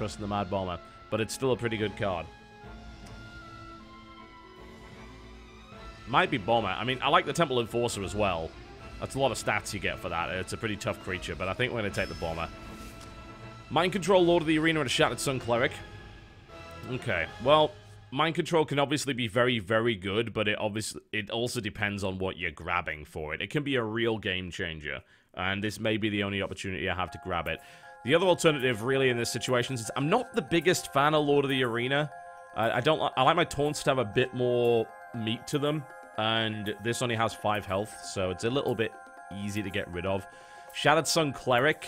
trusting the Mad Bomber. But it's still a pretty good card. Might be Bomber. I mean, I like the Temple Enforcer as well. That's a lot of stats you get for that. It's a pretty tough creature, but I think we're going to take the Bomber. Mind Control, Lord of the Arena, and a Shattered Sun Cleric. Okay, well, Mind Control can obviously be very, very good, but it also depends on what you're grabbing for it. It can be a real game changer, and this may be the only opportunity I have to grab it. The other alternative, really, in this situation is I'm not the biggest fan of Lord of the Arena. I like my taunts to have a bit more meat to them, and this only has 5 health, so it's a little bit easy to get rid of. Shattered Sun Cleric,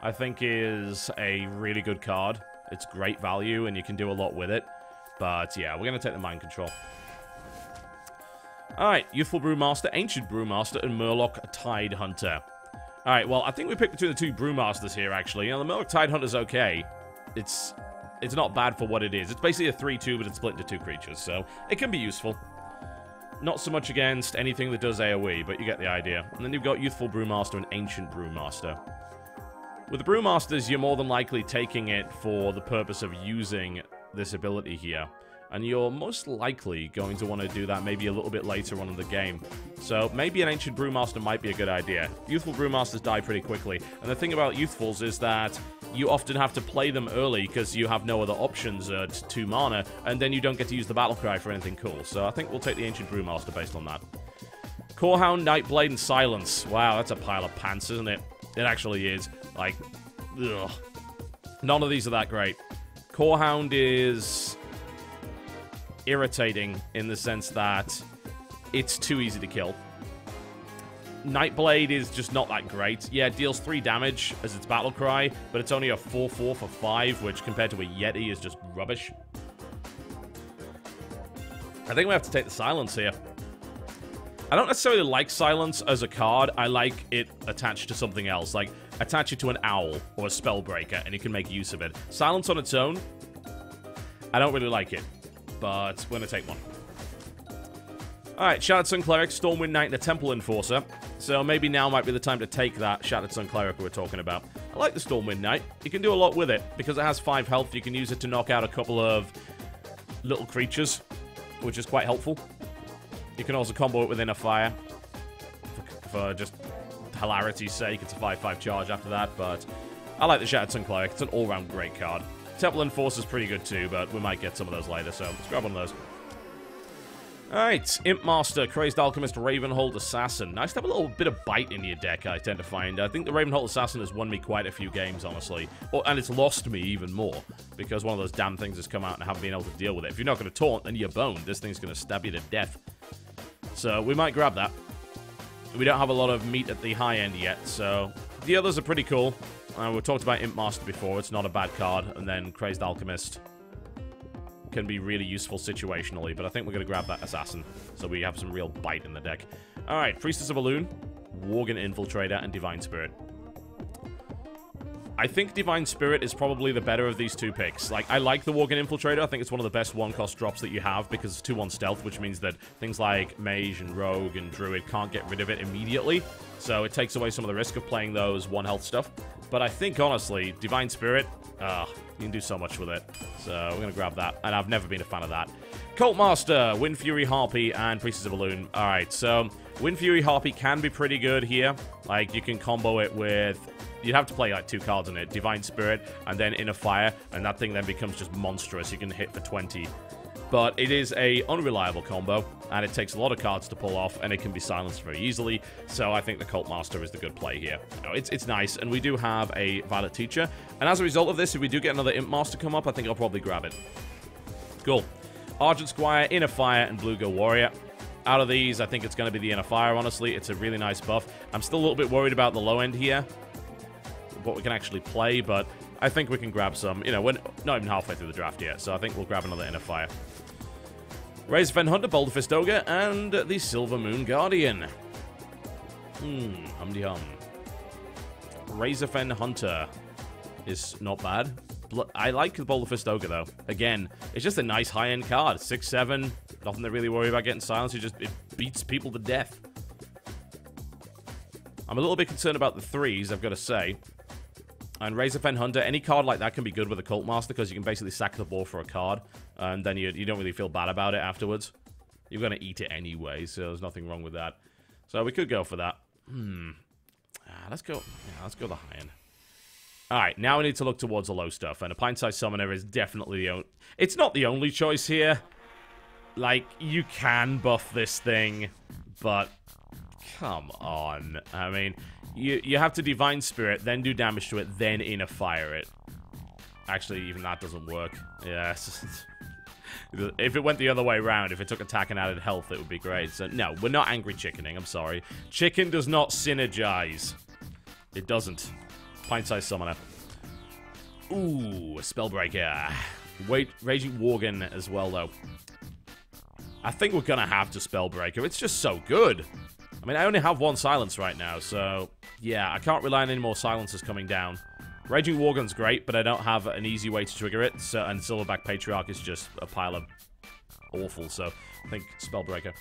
I think, is a really good card. It's great value, and you can do a lot with it. But, yeah, we're going to take the Mind Control. Alright, Youthful Brewmaster, Ancient Brewmaster, and Murloc Tide Hunter. Alright, well, I think we picked between the 2 Brewmasters here, actually. You know, the Murloc Tide Hunter's okay. It's not bad for what it is. It's basically a 3-2, but it's split into 2 creatures, so it can be useful. Not so much against anything that does AoE, but you get the idea. And then you've got Youthful Brewmaster and Ancient Brewmaster. With the Brewmasters, you're more than likely taking it for the purpose of using this ability here. And you're most likely going to want to do that maybe a little bit later on in the game. So maybe an Ancient Brewmaster might be a good idea. Youthful Brewmasters die pretty quickly. And the thing about Youthfuls is that you often have to play them early because you have no other options at 2 mana, and then you don't get to use the Battlecry for anything cool. So I think we'll take the Ancient Brewmaster based on that. Corehound, Nightblade, and Silence. Wow, that's a pile of pants, isn't it? It actually is. Like, ugh. None of these are that great. Corehound is irritating in the sense that it's too easy to kill. Nightblade is just not that great. Yeah, it deals 3 damage as its battle cry, but it's only a 4/4 for 5, which compared to a Yeti is just rubbish. I think we have to take the Silence here. I don't necessarily like Silence as a card. I like it attached to something else. Like, attach it to an Owl or a Spellbreaker, and you can make use of it. Silence on its own, I don't really like it, but we're going to take one. Alright, Shattered Sun Cleric, Stormwind Knight, and a Temple Enforcer. So maybe now might be the time to take that Shattered Sun Cleric we were talking about. I like the Stormwind Knight. You can do a lot with it. Because it has 5 health, you can use it to knock out a couple of little creatures, which is quite helpful. You can also combo it within a fire. For just hilarity's sake, it's a 5/5 charge after that, but I like the Shattered Sun Cleric. It's an all-round great card. Temple Enforcer's pretty good too, but we might get some of those later, so let's grab one of those. Alright, Imp Master, Crazed Alchemist, Ravenhold Assassin. Nice to have a little bit of bite in your deck, I tend to find. I think the Ravenhold Assassin has won me quite a few games, honestly. And it's lost me even more, because one of those damn things has come out and I haven't been able to deal with it. If you're not going to taunt, then you're boned. This thing's going to stab you to death. So we might grab that. We don't have a lot of meat at the high end yet, so the others are pretty cool. We talked about Imp Master before. It's not a bad card. And then Crazed Alchemist can be really useful situationally, but I think we're going to grab that Assassin, so we have some real bite in the deck. Alright, Priestess of Elune, Worgen Infiltrator, and Divine Spirit. I think Divine Spirit is probably the better of these 2 picks. Like, I like the Worgen Infiltrator. I think it's one of the best 1-cost drops that you have, because it's 2-1 stealth, which means that things like Mage and Rogue and Druid can't get rid of it immediately, so it takes away some of the risk of playing those 1-health stuff. But I think, honestly, Divine Spirit, you can do so much with it. So we're going to grab that, and I've never been a fan of that. Cult Master, Wind Fury Harpy, and Priestess of Elune. Alright, so Wind Fury Harpy can be pretty good here. Like, you can combo it with... You'd have to play, like, 2 cards in it. Divine Spirit, and then Inner Fire, and that thing then becomes just monstrous. You can hit for 20. But it is a unreliable combo, and it takes a lot of cards to pull off, and it can be silenced very easily, so I think the Cult Master is the good play here. You know, it's nice, and we do have a Violet Teacher, and as a result of this, if we do get another Imp Master come up, I think I'll probably grab it. Cool. Argent Squire, Inner Fire, and Bluegill Warrior. Out of these, I think it's going to be the Inner Fire, honestly. It's a really nice buff. I'm still a little bit worried about the low end here, what we can actually play, but I think we can grab some. You know, we're not even halfway through the draft yet, so I think we'll grab another Inner Fire. Razorfen Hunter, Boulderfist Ogre, and the Silver Moon Guardian. Hum-de-hum. Razorfen Hunter is not bad. I like the Boulderfist Ogre, though. Again, it's just a nice high-end card. 6/7, nothing to really worry about getting silenced. It beats people to death. I'm a little bit concerned about the 3s, I've got to say. And Razorfen Hunter, any card like that can be good with a Cult Master because you can basically sack the board for a card. And then you don't really feel bad about it afterwards. You're going to eat it anyway, so there's nothing wrong with that. So we could go for that. Let's go. Yeah, let's go the high end. Alright, now we need to look towards the low stuff. And a Pint-Sized Summoner is definitely the only... It's not the only choice here. Like, you can buff this thing, but... Come on. I mean, you have to Divine Spirit, then do damage to it, then Inner Fire it. Actually, even that doesn't work. Yes. If it went the other way around, if it took attack and added health, it would be great. So, no, we're not Angry Chickening, I'm sorry. Chicken does not synergize. It doesn't. Pint-Sized Summoner. Ooh, Spellbreaker. Wait, Raging Worgen as well, though. I think we're gonna have to Spellbreaker. It's just so good. I mean, I only have one silence right now, so... Yeah, I can't rely on any more silences coming down. Raging Worgen's great, but I don't have an easy way to trigger it, so, and Silverback Patriarch is just a pile of awful, so I think Spellbreaker.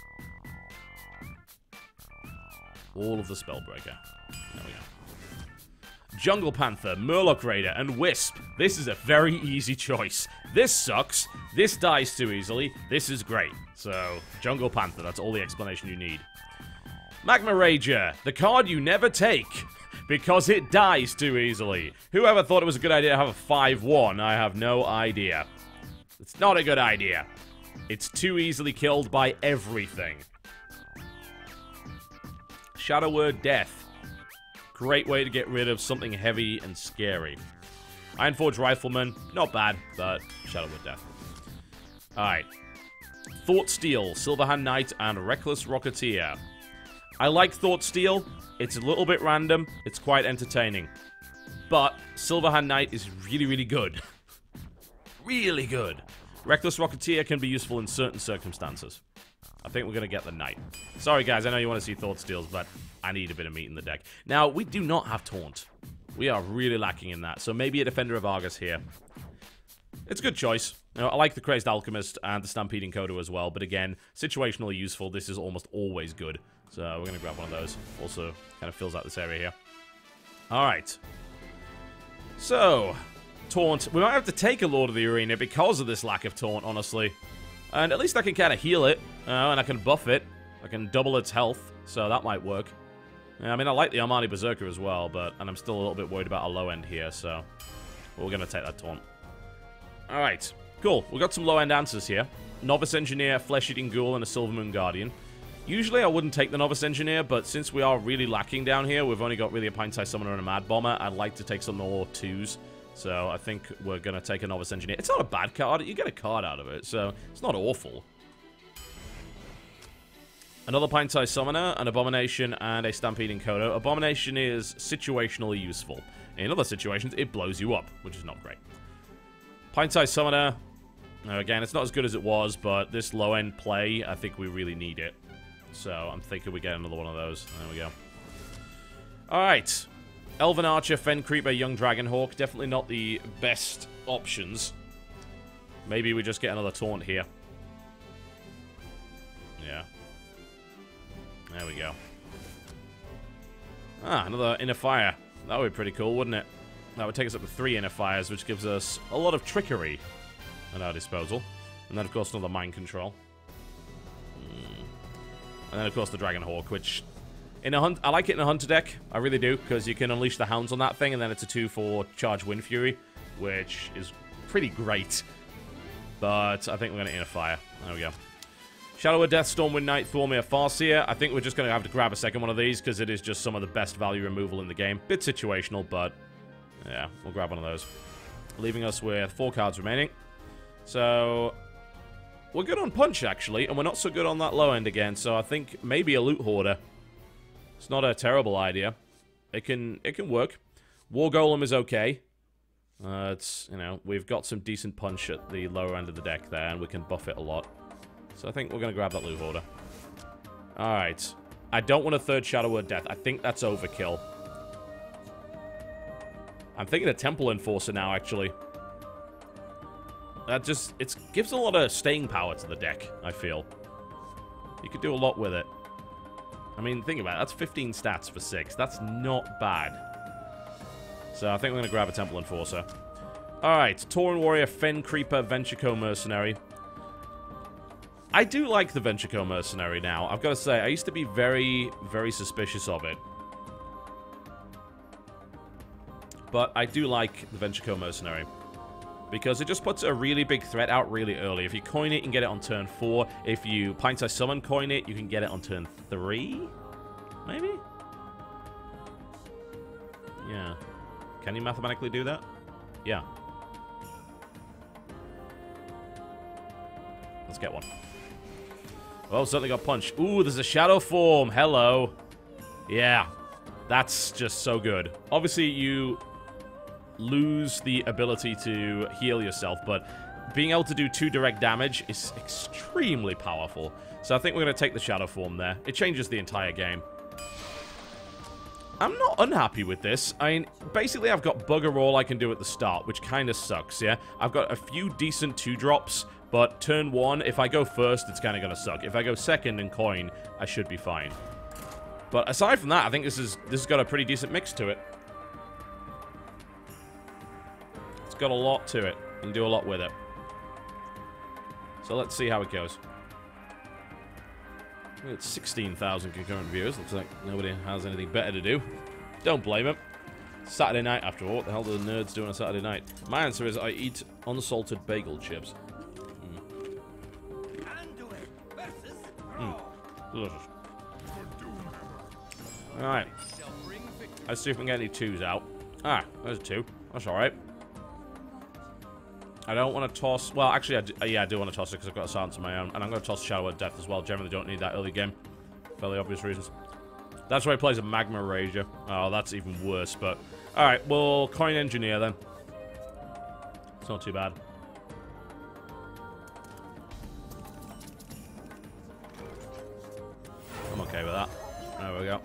All of the Spellbreaker. There we go. Jungle Panther, Murloc Raider, and Wisp. This is a very easy choice. This sucks. This dies too easily. This is great. So, Jungle Panther, that's all the explanation you need. Magma Rager, the card you never take, because it dies too easily. Whoever thought it was a good idea to have a 5-1, I have no idea. It's not a good idea. It's too easily killed by everything. Shadow Word Death. Great way to get rid of something heavy and scary. Ironforge Rifleman, not bad, but Shadow Word Death. Alright. Thought Steel, Silverhand Knight, and Reckless Rocketeer. I like Thought Steel. It's a little bit random. It's quite entertaining. But Silverhand Knight is really, really good. Really good. Reckless Rocketeer can be useful in certain circumstances. I think we're going to get the Knight. Sorry, guys. I know you want to see Thought Steals, but I need a bit of meat in the deck. Now, we do not have Taunt. We are really lacking in that. So maybe a Defender of Argus here. It's a good choice. You know, I like the Crazed Alchemist and the Stampeding Kodo as well. But again, situationally useful. This is almost always good. So we're going to grab one of those. Also, kind of fills out this area here. Alright. So, Taunt. We might have to take a Lord of the Arena because of this lack of Taunt, honestly. And at least I can kind of heal it. And I can buff it. I can double its health. So that might work. Yeah, I mean, I like the Armani Berserker as well. And I'm still a little bit worried about our low end here. So, we're going to take that Taunt. Alright. Cool. We've got some low end answers here. Novice Engineer, Flesh Eating Ghoul, and a Silver Moon Guardian. Usually I wouldn't take the Novice Engineer, but since we are really lacking down here, we've only got really a Pint-Sized Summoner and a Mad Bomber, I'd like to take some more 2s. So I think we're going to take a Novice Engineer. It's not a bad card. You get a card out of it, so it's not awful. Another Pint-Sized Summoner, an Abomination, and a Stampeding Kodo. Abomination is situationally useful. In other situations, it blows you up, which is not great. Pint-Sized Summoner. Now, again, it's not as good as it was, but this low-end play, I think we really need it. So, I'm thinking we get another one of those. There we go. Alright. Elven Archer, Fen Creeper, Young Dragonhawk. Definitely not the best options. Maybe we just get another Taunt here. Yeah. There we go. Ah, another Inner Fire. That would be pretty cool, wouldn't it? That would take us up to 3 Inner Fires, which gives us a lot of trickery at our disposal. And then, of course, another Mind Control. And then, of course, the Dragonhawk, which... in a hunt, I like it in a Hunter deck. I really do, because you can unleash the Hounds on that thing, and then it's a 2/4 Charge Wind Fury, which is pretty great. But I think we're going to Inner Fire. There we go. Shadow of Death, Stormwind Knight, Thormir, Farseer. I think we're just going to have to grab a second one of these, because it is just some of the best value removal in the game. Bit situational, but... yeah, we'll grab one of those. Leaving us with 4 cards remaining. So... we're good on Punch, actually, and we're not so good on that low end again, so I think maybe a Loot Hoarder. It's not a terrible idea. It can work. War Golem is okay. It's, you know, we've got some decent Punch at the lower end of the deck there, and we can buff it a lot. So I think we're going to grab that Loot Hoarder. Alright. I don't want a 3rd Shadow Word Death. I think that's overkill. I'm thinking a Temple Enforcer now, actually. That just, it gives a lot of staying power to the deck, I feel. You could do a lot with it. I mean, think about it. That's 15 stats for 6. That's not bad. So I think we're going to grab a Temple Enforcer. Alright, Tauren Warrior, Fen Creeper, Venture Mercenary. I do like the Venture Mercenary now. I've got to say, I used to be very, very suspicious of it. But I do like the Venture Mercenary. Because it just puts a really big threat out really early. If you coin it, you can get it on turn 4. If you Pint-Sized Summon coin it, you can get it on turn 3? Maybe? Yeah. Can you mathematically do that? Yeah. Let's get one. Oh, certainly got punched. Ooh, there's a shadow form. Hello. Yeah. That's just so good. Obviously, you lose the ability to heal yourself, but being able to do 2 direct damage is extremely powerful. So I think we're going to take the shadow form there. It changes the entire game. I'm not unhappy with this. I mean, basically I've got bugger all I can do at the start, which kind of sucks, yeah? I've got a few decent 2-drops, but turn 1, if I go first, it's kind of going to suck. If I go second and coin, I should be fine. But aside from that, I think this has got a pretty decent mix to it. It's got a lot to it. You can do a lot with it. So let's see how it goes. It's 16,000 concurrent viewers. Looks like nobody has anything better to do. Don't blame him. Saturday night after all. What the hell do the nerds do on a Saturday night? My answer is I eat unsalted bagel chips. Delicious. Alright. Let's see if we can get any 2s out. Ah, there's a 2. That's alright. I don't want to toss... Well, actually, I do want to toss it because I've got a silence of my own. And I'm going to toss Shadow of Death as well. Generally don't need that early game. Fairly obvious reasons. That's why he plays a Magma Rager. Oh, that's even worse, but... Alright, we'll coin Engineer then. It's not too bad. I'm okay with that. There we go.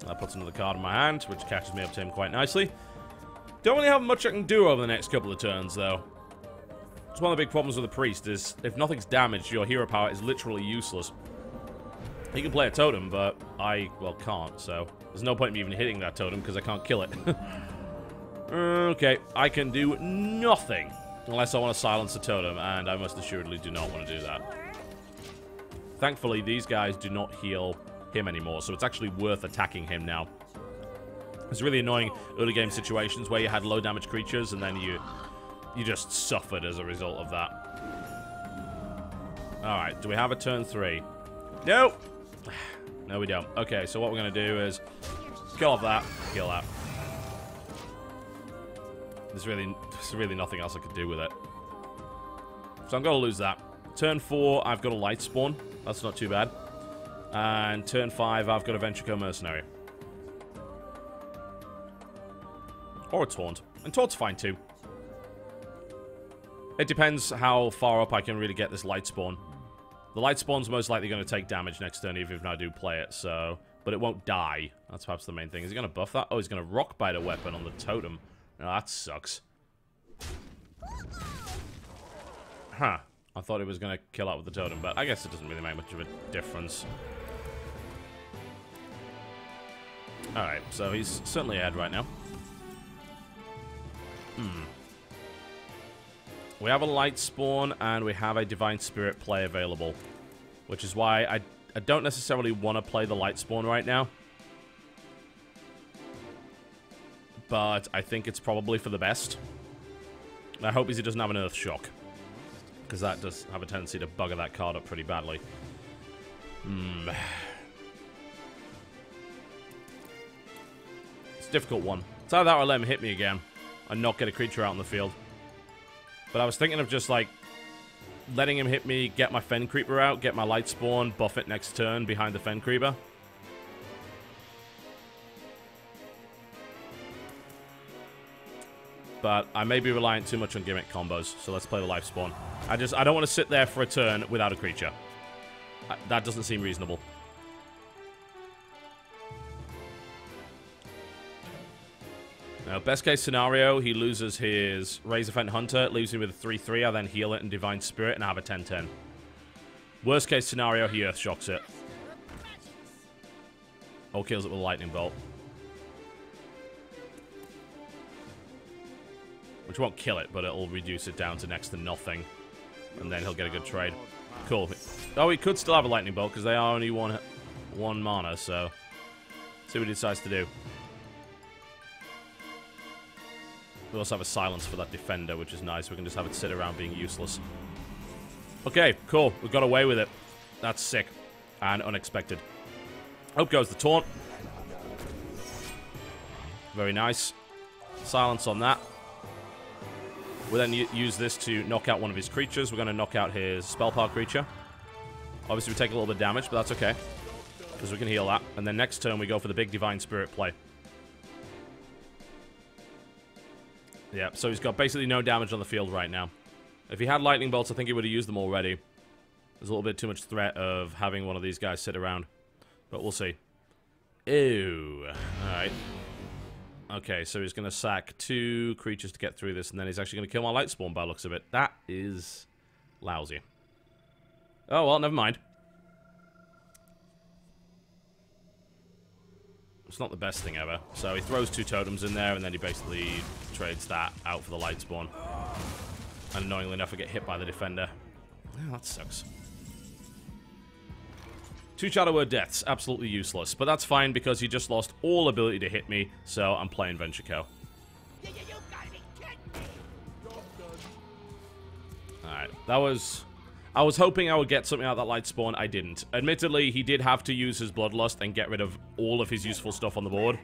That puts another card in my hand, which catches me up to him quite nicely. Don't really have much I can do over the next couple of turns, though. It's one of the big problems with the Priest, is if nothing's damaged, your hero power is literally useless. He can play a totem, but I, well, can't, so... There's no point in me even hitting that totem, because I can't kill it. Okay, I can do nothing, unless I want to silence the totem, and I most assuredly do not want to do that. Thankfully, these guys do not heal him anymore, so it's actually worth attacking him now. It's really annoying early game situations where you had low damage creatures, and then you just suffered as a result of that. Alright, do we have a turn 3? No! No, we don't. Okay, so what we're going to do is kill off that, kill that. There's really nothing else I could do with it. So I'm going to lose that. Turn 4, I've got a Light Spawn. That's not too bad. And turn 5, I've got a Venture Mercenary. Or a Taunt. And Taunt's fine too. It depends how far up I can really get this Light Spawn. The Light Spawn's most likely going to take damage next turn, even if I do play it, so... But it won't die. That's perhaps the main thing. Is he going to buff that? Oh, he's going to Rock Bite a weapon on the totem. Oh, that sucks. Huh. I thought he was going to kill out with the totem, but I guess it doesn't really make much of a difference. Alright, so he's certainly ahead right now. We have a Light Spawn, and we have a Divine Spirit play available. Which is why I don't necessarily want to play the Light Spawn right now. But I think it's probably for the best. I hope he doesn't have an Earth Shock. Because that does have a tendency to bugger that card up pretty badly. It's a difficult one. It's either that or let him hit me again. And not get a creature out on the field. But I was thinking of just, like, letting him hit me, get my Fen Creeper out, get my Light Spawn, buff it next turn behind the Fen Creeper. But I may be reliant too much on gimmick combos, so let's play the Life Spawn. I don't want to sit there for a turn without a creature. That doesn't seem reasonable. Now, best case scenario, he loses his Razorfen Hunter, leaves me with a 3-3, I then heal it and Divine Spirit, and I have a 10-10. Worst case scenario, he Earth Shocks it. Or kills it with a Lightning Bolt. Which won't kill it, but it'll reduce it down to next to nothing. And then he'll get a good trade. Cool. Oh, he could still have a lightning bolt, because they are only one mana, so... See what he decides to do. We also have a silence for that defender, which is nice. We can just have it sit around being useless. Okay, cool. We got away with it. That's sick. And unexpected. Up goes the taunt. Very nice. Silence on that. We'll then use this to knock out one of his creatures. We're going to knock out his spell power creature. Obviously, we take a little bit of damage, but that's okay. Because we can heal that. And then next turn, we go for the big Divine Spirit play. Yeah, so he's got basically no damage on the field right now. If he had lightning bolts, I think he would have used them already. There's a little bit too much threat of having one of these guys sit around. But we'll see. Ew. Alright. Okay, so he's going to sack 2 creatures to get through this, and then he's actually going to kill my light spawn by the looks of it. That is lousy. Oh, well, never mind. It's not the best thing ever. So he throws 2 totems in there, and then he basically trades that out for the light spawn. And annoyingly enough, I get hit by the defender. Oh, that sucks. 2 Shadow Word Deaths, absolutely useless. But that's fine because he just lost all ability to hit me, so I'm playing Venture Co. Alright, that was... I was hoping I would get something out of that light spawn. I didn't. Admittedly, he did have to use his Bloodlust and get rid of all of his useful stuff on the board.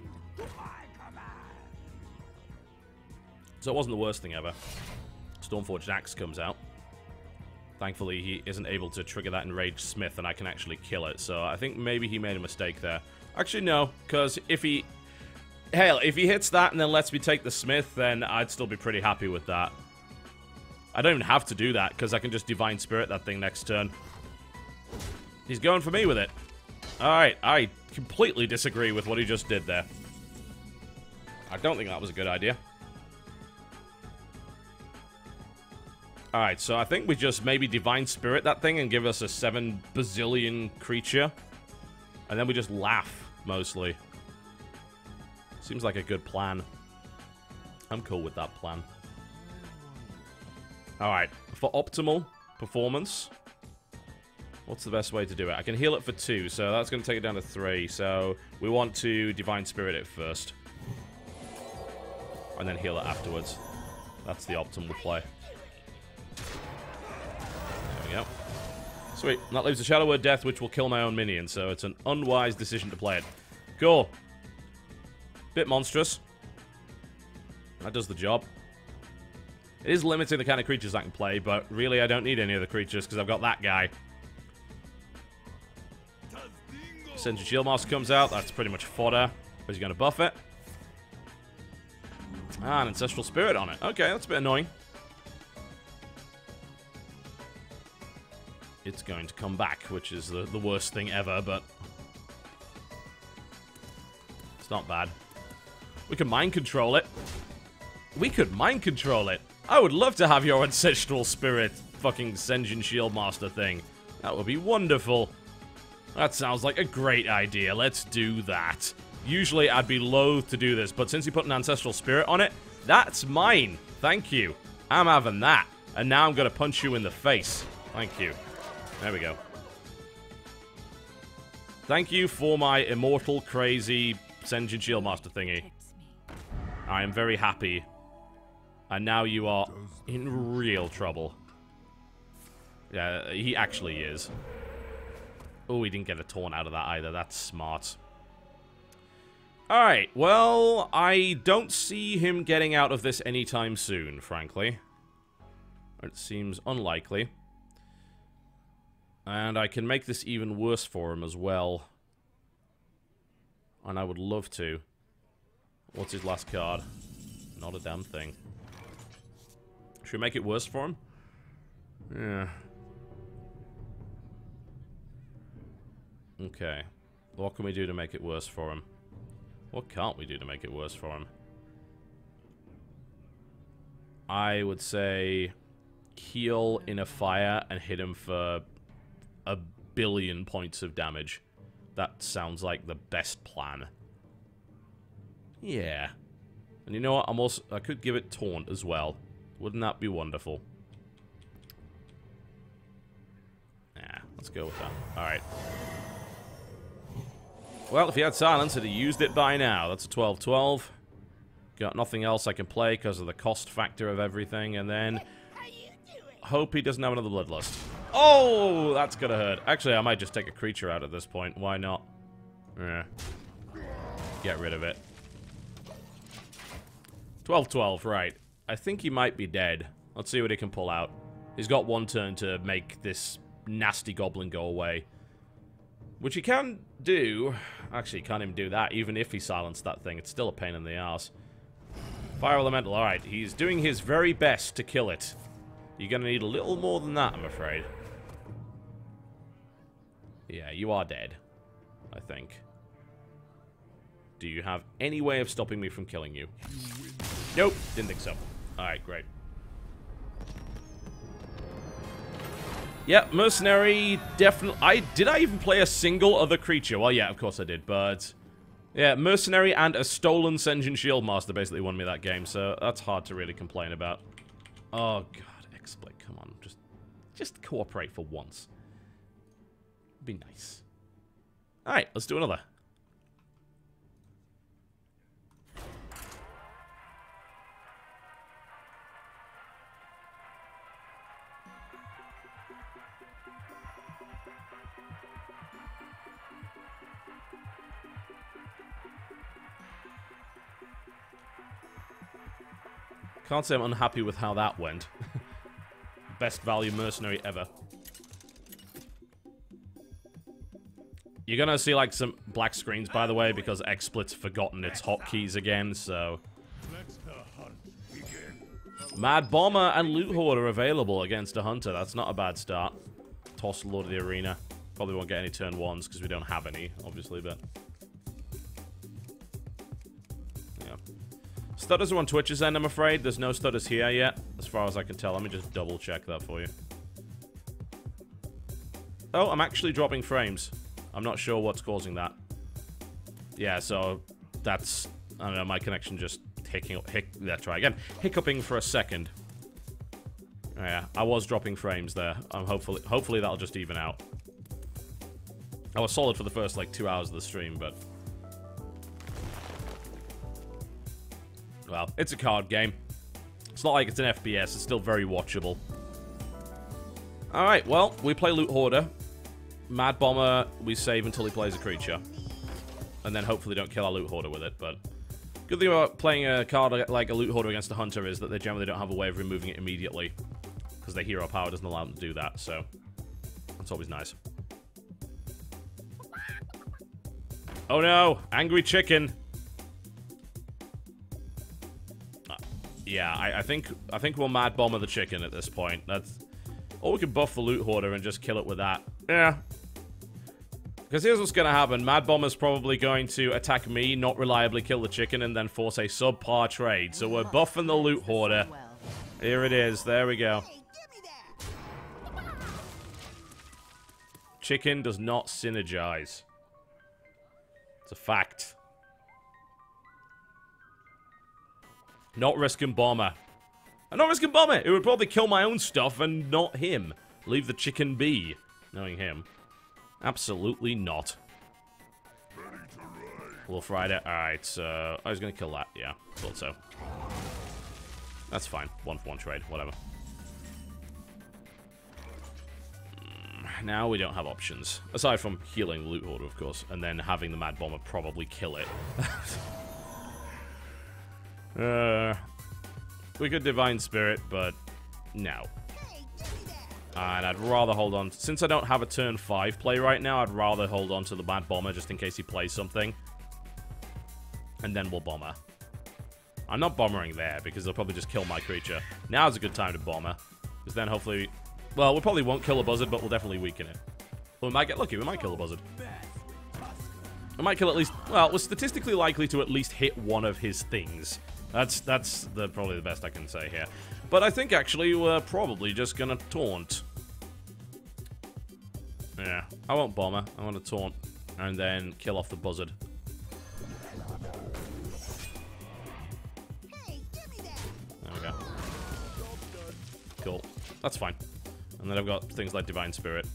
So it wasn't the worst thing ever. Stormforged Axe comes out. Thankfully, he isn't able to trigger that Enraged Smith, and I can actually kill it. So I think maybe he made a mistake there. Actually, no, because if he... Hell, if he hits that and then lets me take the Smith, then I'd still be pretty happy with that. I don't even have to do that, because I can just Divine Spirit that thing next turn. He's going for me with it. Alright, I completely disagree with what he just did there. I don't think that was a good idea. Alright, so I think we just maybe Divine Spirit that thing and give us a 7 bazillion creature. And then we just laugh, mostly. Seems like a good plan. I'm cool with that plan. Alright, for optimal performance, what's the best way to do it? I can heal it for 2, so that's going to take it down to 3. So we want to Divine Spirit it first. And then heal it afterwards. That's the optimal play. There we go. Sweet. And that leaves a Shadow Word Death, which will kill my own minion, so it's an unwise decision to play it. Cool. Bit monstrous. That does the job. It is limiting the kind of creatures I can play, but really I don't need any other creatures because I've got that guy. Ascension Shieldmaster comes out. That's pretty much fodder. Is he going to buff it? Ah, an Ancestral Spirit on it. Okay, that's a bit annoying. It's going to come back, which is the worst thing ever, but... it's not bad. We can mind control it. We could mind control it. I would love to have your Ancestral Spirit fucking Ascension Shieldmaster thing. That would be wonderful. That sounds like a great idea. Let's do that. Usually I'd be loath to do this, but since you put an Ancestral Spirit on it, that's mine. Thank you. I'm having that. And now I'm going to punch you in the face. Thank you. There we go. Thank you for my immortal, crazy Ascension Shieldmaster thingy. I am very happy. And now you are in real trouble. Yeah, he actually is. Oh, he didn't get a taunt out of that either. That's smart. Alright, well, I don't see him getting out of this anytime soon, frankly. It seems unlikely. And I can make this even worse for him as well. And I would love to. What's his last card? Not a damn thing. Should we make it worse for him? Yeah. Okay. What can we do to make it worse for him? What can't we do to make it worse for him? I would say heal in a fire and hit him for 1 billion points of damage. That sounds like the best plan. Yeah. And you know what? I could give it Taunt as well. Wouldn't that be wonderful? Yeah, let's go with that. Alright. Well, if he had Silence, he'd have used it by now. That's a 12-12. Got nothing else I can play because of the cost factor of everything. And then hope he doesn't have another Bloodlust. Oh, that's gonna hurt. Actually, I might just take a creature out at this point. Why not? Yeah. Get rid of it. 12-12, right. I think he might be dead. Let's see what he can pull out. He's got one turn to make this nasty goblin go away. Which he can do. Actually, he can't even do that. Even if he silenced that thing, it's still a pain in the ass. Fire Elemental, alright. He's doing his very best to kill it. You're gonna need a little more than that, I'm afraid. Yeah, you are dead. I think. Do you have any way of stopping me from killing you? Nope, didn't think so. Alright, great. Yeah, Mercenary, definitely. Did I even play a single other creature? Well, yeah, of course I did, but... Yeah, Mercenary and a stolen Sen'jin Shieldmaster basically won me that game, so that's hard to really complain about. Oh, God, X-Split, come on. Just cooperate for once. Be nice. Alright, let's do another. Can't say I'm unhappy with how that went. Best value mercenary ever. You're gonna see, like, some black screens, by the way, because XSplit's forgotten its hotkeys again, so... Mad Bomber and Loot Hoarder available against a Hunter. That's not a bad start. Toss Lord of the Arena. Probably won't get any turn 1s, because we don't have any, obviously, but... Yeah. Stutters are on Twitch's end, I'm afraid. There's no stutters here yet, as far as I can tell. Let me just double check that for you. Oh, I'm actually dropping frames. I'm not sure what's causing that. Yeah, so that's... I don't know, my connection just hiccuping for a second. Oh, yeah, I was dropping frames there. Hopefully that'll just even out. I was solid for the first, like, 2 hours of the stream, but... Well, it's a card game. It's not like it's an FPS, it's still very watchable. Alright, well, we play Loot Hoarder. Mad Bomber, we save until he plays a creature. And then hopefully don't kill our Loot Hoarder with it, but... Good thing about playing a card like a Loot Hoarder against a Hunter is that they generally don't have a way of removing it immediately. Because their hero power doesn't allow them to do that, so... That's always nice. Oh no! Angry Chicken! Yeah, I think we'll Mad Bomber the chicken at this point. That's... Or we could buff the Loot Hoarder and just kill it with that. Yeah. Because here's what's going to happen. Mad Bomber's probably going to attack me, not reliably kill the chicken, and then force a subpar trade. So we're buffing the Loot Hoarder. Here it is. There we go. Chicken does not synergize. It's a fact. Not risking Bomber. I'm not risking Bomber! It would probably kill my own stuff and not him. Leave the chicken be. Knowing him. Absolutely not. Wolf Rider. Alright, so... I was gonna kill that. Yeah, thought so. That's fine. 1-for-1 trade. Whatever. Now we don't have options. Aside from healing the Loot Hoarder, of course. And then having the Mad Bomber probably kill it. We could Divine Spirit, but no. And I'd rather hold on... Since I don't have a turn 5 play right now, I'd rather hold on to the Mad Bomber just in case he plays something. And then we'll Bomber. I'm not bombering there, because they'll probably just kill my creature. Now's a good time to Bomber. Because then hopefully... Well, we probably won't kill a Buzzard, but we'll definitely weaken it. Well, we might get lucky. We might kill a Buzzard. We might kill at least... Well, we're statistically likely to at least hit one of his things. That's probably the best I can say here. But I think, actually, we're probably just gonna Taunt. Yeah, I won't Bomber. I want to Taunt. And then kill off the Buzzard. That's fine. And then I've got things like Divine Spirit.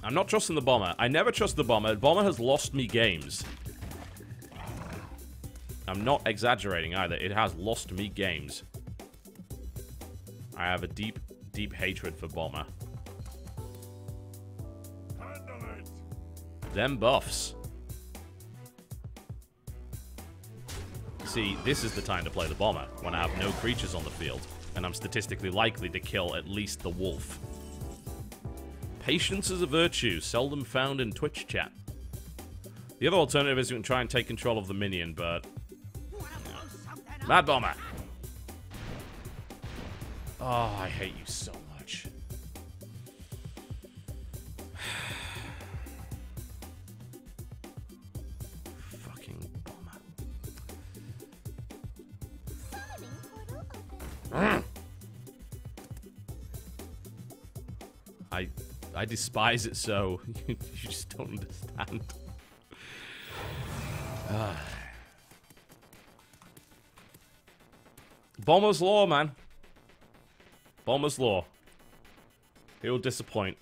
I'm not trusting the Bomber. I never trust the Bomber. Bomber has lost me games. I'm not exaggerating either. It has lost me games. I have a deep, deep hatred for Bomber. Them buffs. See, this is the time to play the Bomber, when I have no creatures on the field, and I'm statistically likely to kill at least the wolf. Patience is a virtue, seldom found in Twitch chat. The other alternative is you can try and take control of the minion, but... yeah. Mad Bomber! Oh, I hate you so much. Fucking Bomber. I despise it so. You just don't understand. Bomber's Law, man. Bomber's Law. He'll disappoint.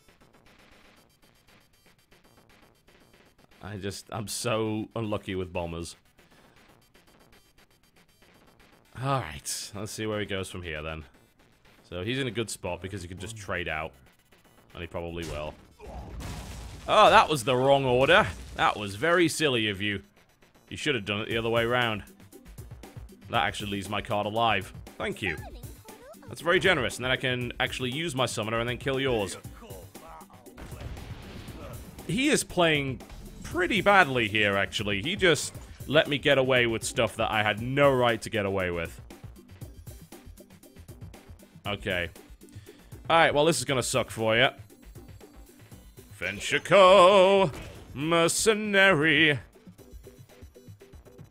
I'm so unlucky with Bombers. Alright, let's see where he goes from here then. So he's in a good spot because he can just trade out. And he probably will. Oh, that was the wrong order. That was very silly of you. You should have done it the other way around. That actually leaves my card alive. Thank you. That's very generous, and then I can actually use my summoner and then kill yours. He is playing pretty badly here, actually. He just let me get away with stuff that I had no right to get away with. Okay. Alright, well, this is gonna suck for you. Venshiko! Mercenary!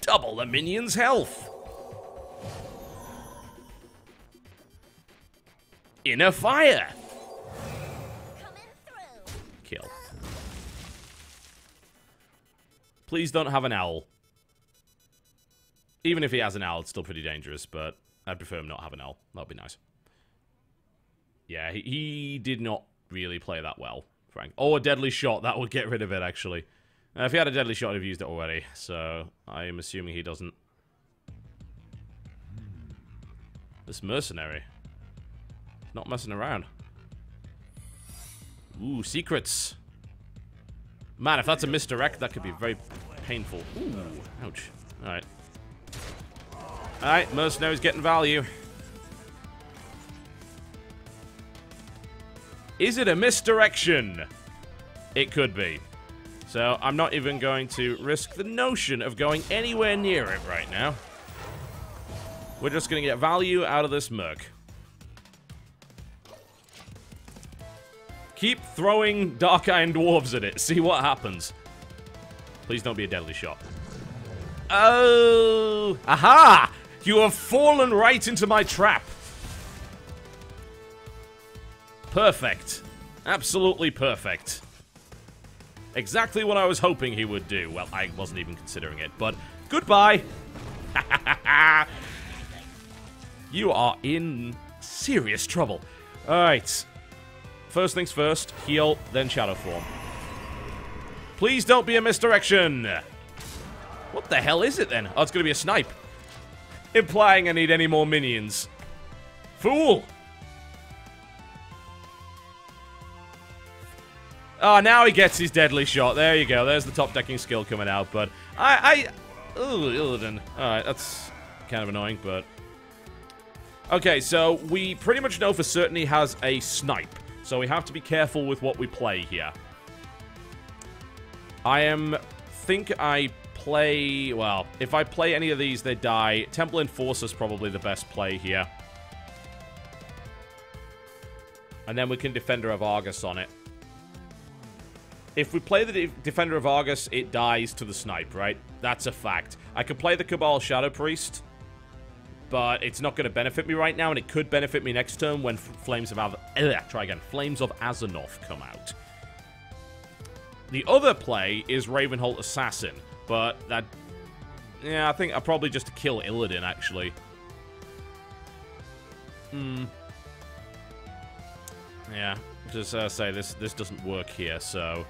Double the minion's health! Inner fire! Kill. Please don't have an owl. Even if he has an owl, it's still pretty dangerous, but I'd prefer him not have an owl. That'd be nice. Yeah, he did not really play that well, Frank. Oh, a deadly shot. That would get rid of it, actually. If he had a deadly shot, he'd have used it already. So, I am assuming he doesn't. This mercenary. Not messing around. Ooh, secrets. Man, if that's a misdirect, that could be very painful. Ooh, ouch. Alright. Alright, mercenary's getting value. Is it a misdirection? It could be. So, I'm not even going to risk the notion of going anywhere near it right now. We're just going to get value out of this merc. Keep throwing Dark Iron Dwarves at it. See what happens. Please don't be a deadly shot. Oh! Aha! You have fallen right into my trap. Perfect. Absolutely perfect. Exactly what I was hoping he would do. Well, I wasn't even considering it, but goodbye. You are in serious trouble. Alright. First things first, heal, then shadow form. Please don't be a misdirection. What the hell is it then? Oh, it's going to be a snipe. Implying I need any more minions. Fool! Oh, now he gets his deadly shot. There you go. There's the top decking skill coming out, but ooh, Illidan. Alright, that's kind of annoying, but... Okay, so we pretty much know for certain he has a snipe. So we have to be careful with what we play here. Think I play... Well, if I play any of these, they die. Temple Enforcer's probably the best play here. And then we can Defender of Argus on it. If we play the Defender of Argus, it dies to the snipe, right? That's a fact. I could play the Cabal Shadow Priest, but it's not going to benefit me right now, and it could benefit me next turn when Flames of Azzanoth come out. The other play is Ravenholt Assassin, but that... Yeah, I think I'll probably just kill Illidan, actually. Yeah, just say this doesn't work here, so...